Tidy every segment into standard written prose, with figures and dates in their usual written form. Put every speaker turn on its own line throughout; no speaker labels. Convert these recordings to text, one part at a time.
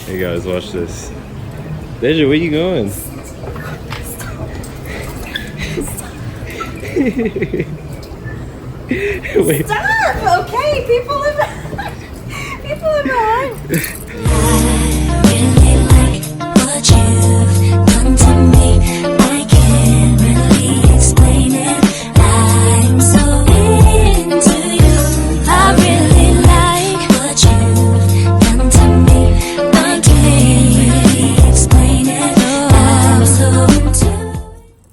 Hey guys, watch this. Deja, where you going? Wait.
Stop! Okay, people are behind.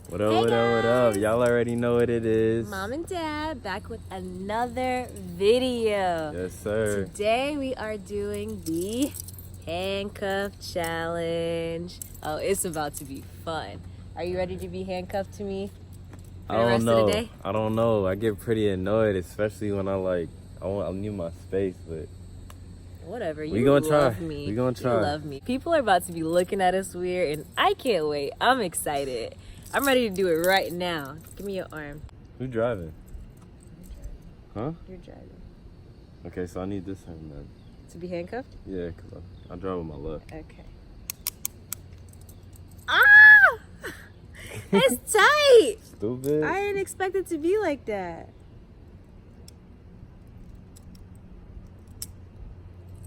What up? Y'all already know what it is.
Mom and Dad back with another video.
Yes, sir.
Today we are doing the handcuff challenge. Oh, it's about to be fun. Are you ready to be handcuffed to me for the rest of the day?
I don't know. I get pretty annoyed, especially when I need my space, but
whatever.
We gonna try.
Me.
We gonna try.
You love me. People are about to be looking at us weird, and I can't wait. I'm excited. I'm ready to do it right now. Give me your arm.
Who's driving? Huh?
You're driving.
Okay, so I need this hand then.
To be handcuffed?
Yeah, because I drive with my left.
Okay. Ah! It's tight!
Stupid.
I didn't expect it to be like that.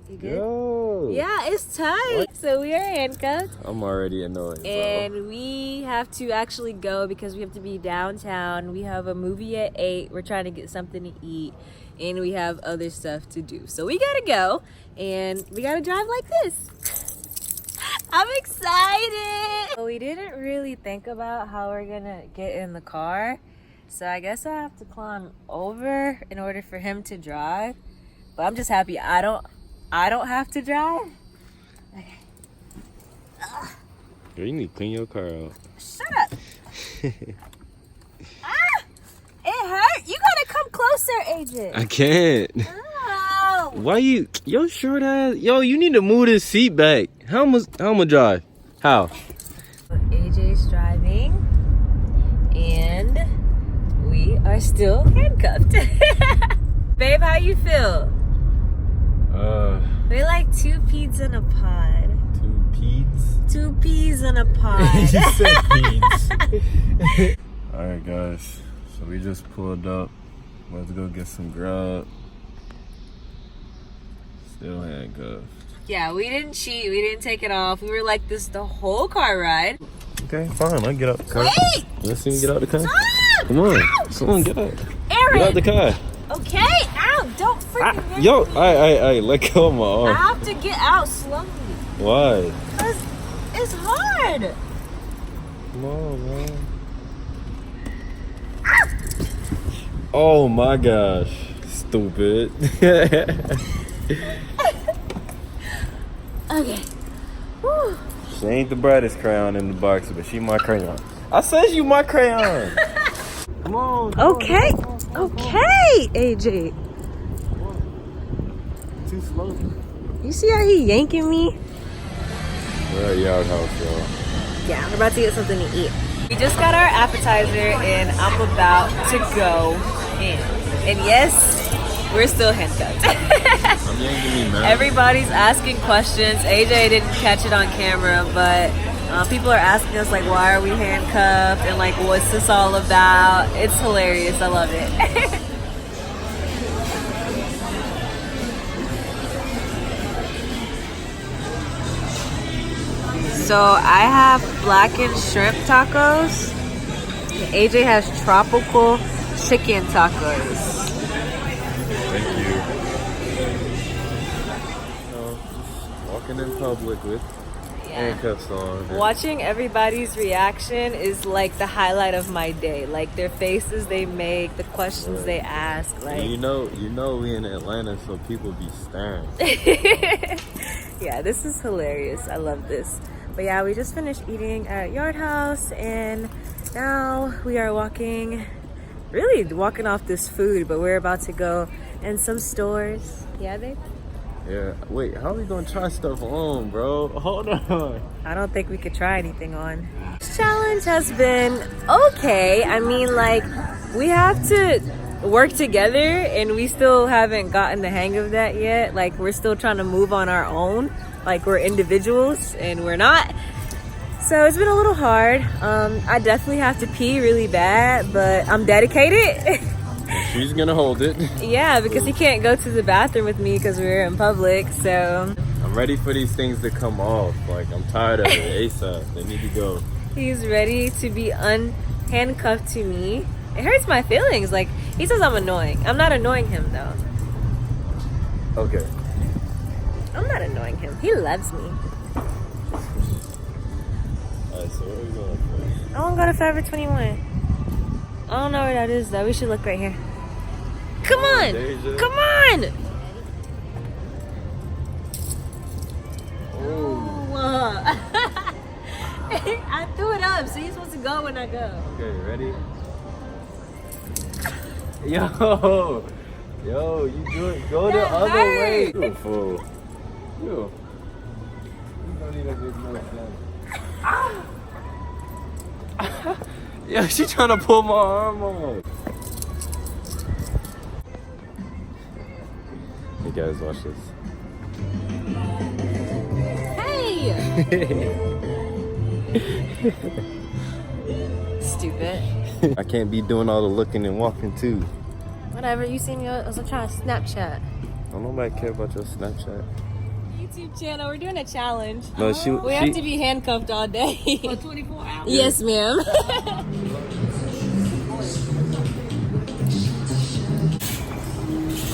You good?
Yo.
Yeah, it's tight. What? So we are handcuffed.
I'm already annoyed.
And we have to actually go because we have to be downtown. We have a movie at 8. We're trying to get something to eat. And we have other stuff to do. So we gotta go. And we gotta drive like this. I'm excited. We didn't really think about how we're gonna get in the car. So I guess I have to climb over in order for him to drive. But I'm just happy I don't have to drive. Okay.
Girl, you need to clean your car out.
Shut up. It hurt. You gotta come closer, AJ.
I can't.
Oh.
Why you, yo short ass, yo, you need to move this seat back. How I'ma drive? How?
AJ's driving, and we are still handcuffed. Babe, how you feel? We're like two peas in a pod.
Two peas?
Two peas in a pod.
You said peas. Alright guys, so we just pulled up. Let's go get some grub. Still handcuffed.
Yeah, we didn't cheat. We didn't take it off. We were like this the whole car ride.
Okay, fine. I'll get out the car.
Wait!
Let's see me get out the car.
Stop!
Come on.
Ow!
Come on, get out.
Aaron!
Get out the car.
Okay, ow, don't freaking hit
Yo,
me.
I let go of my
I
arm.
have to get out slowly.
Why?
Because it's hard.
Come on, man. Oh my gosh. Stupid.
Okay. Whew.
She ain't the brightest crayon in the box, but she my crayon. I said you my crayon. Come on.
Okay. Okay, AJ.
Too slow.
You see how he yanking me?
We're at Yard House, y'all.
Yeah, we're about to get something to eat. We just got our appetizer and I'm about to go in. And yes, we're still handcuffed.
I'm yanking me, man.
Everybody's asking questions. AJ didn't catch it on camera, but people are asking us like, why are we handcuffed? And like, what's this all about? It's hilarious. I love it. So I have blackened shrimp tacos. AJ has tropical chicken tacos.
Thank you. Just walking in public with handcuffs on.
Watching everybody's reaction is like the highlight of my day. Like their faces they make, the questions they ask. Like
you know we in Atlanta, so people be staring.
Yeah, this is hilarious. I love this. But yeah, we just finished eating at Yard House and now we are walking off this food, but we're about to go in some stores. Yeah, babe?
Yeah. Wait, how are we gonna try stuff on, bro? Hold on.
I don't think we could try anything on. This challenge has been okay. I mean, like, we have to work together and we still haven't gotten the hang of that yet. Like, we're still trying to move on our own. like we're individuals, and we're not. So it's been a little hard. I definitely have to pee really bad, but I'm dedicated.
She's gonna hold it.
Yeah, because he can't go to the bathroom with me because we're in public, so.
I'm ready for these things to come off. Like, I'm tired of it. ASAP. They need to go.
He's ready to be unhandcuffed to me. It hurts my feelings. Like, he says I'm annoying. I'm not annoying him, though.
Okay.
I'm not annoying him. He loves me.
Alright, so where are we going first?
I want to go to Forever 21. I don't know where that is, though. We should look right here. Come on!
Deja.
Come on!
Oh.
I threw it up, so you're supposed to go when I go.
Okay, ready? Yo! Yo, you do it. Go the
That
other
hurt.
way. You a fool. You don't even make no sense. Yeah, she trying to pull my arm off. Hey guys, watch this.
Hey! Stupid.
I can't be doing all the looking and walking too.
Whatever, you see me, I was trying to Snapchat.
Don't nobody care about your Snapchat.
YouTube channel, we're doing a challenge.
No,
We have to be handcuffed all day.
For 24 hours?
Yes, ma'am.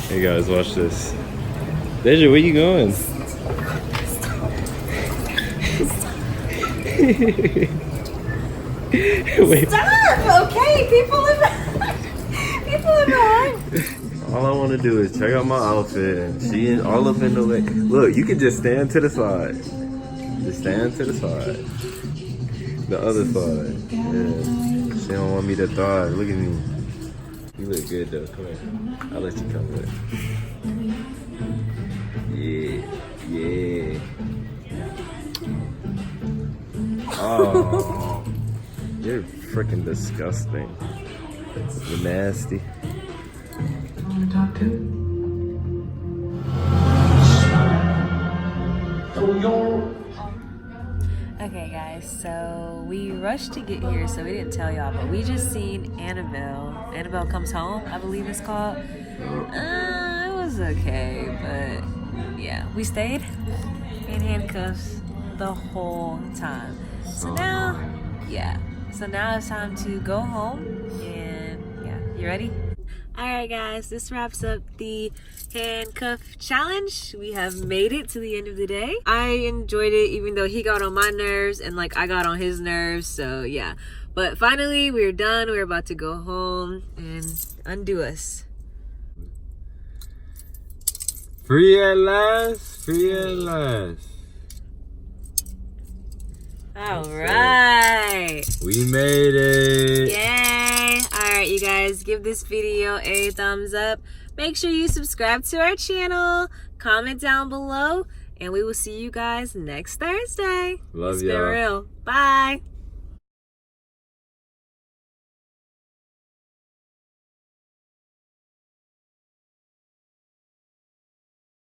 Hey guys, watch this. Deja, where you going? Wait.
Stop! Okay, people in behind.
All I want to do is check out my outfit. She in all up in the way. Look, you can just stand to the side. Just stand to the side. The other side. Yeah. She don't want me to thrive. Look at me. You look good though. Come here. I'll let you come with. Yeah. Yeah. Oh. You're freaking disgusting. You're nasty.
Okay, guys, so we rushed to get here, so we didn't tell y'all, but we just seen Annabelle. Annabelle Comes Home, I believe it's called. It was okay, but yeah, we stayed in handcuffs the whole time. So now, yeah. So now it's time to go home, and yeah, you ready? All right, guys, this wraps up the handcuff challenge. We have made it to the end of the day. I enjoyed it, even though he got on my nerves and like I got on his nerves. So yeah, but finally we're done. We're about to go home and undo us.
Free at last. Free at last.
All right.
We made it.
Yay. All right, you guys, give this video a thumbs up. Make sure you subscribe to our channel. Comment down below. And we will see you guys next Thursday.
Love
It's
y'all.
been real. Bye.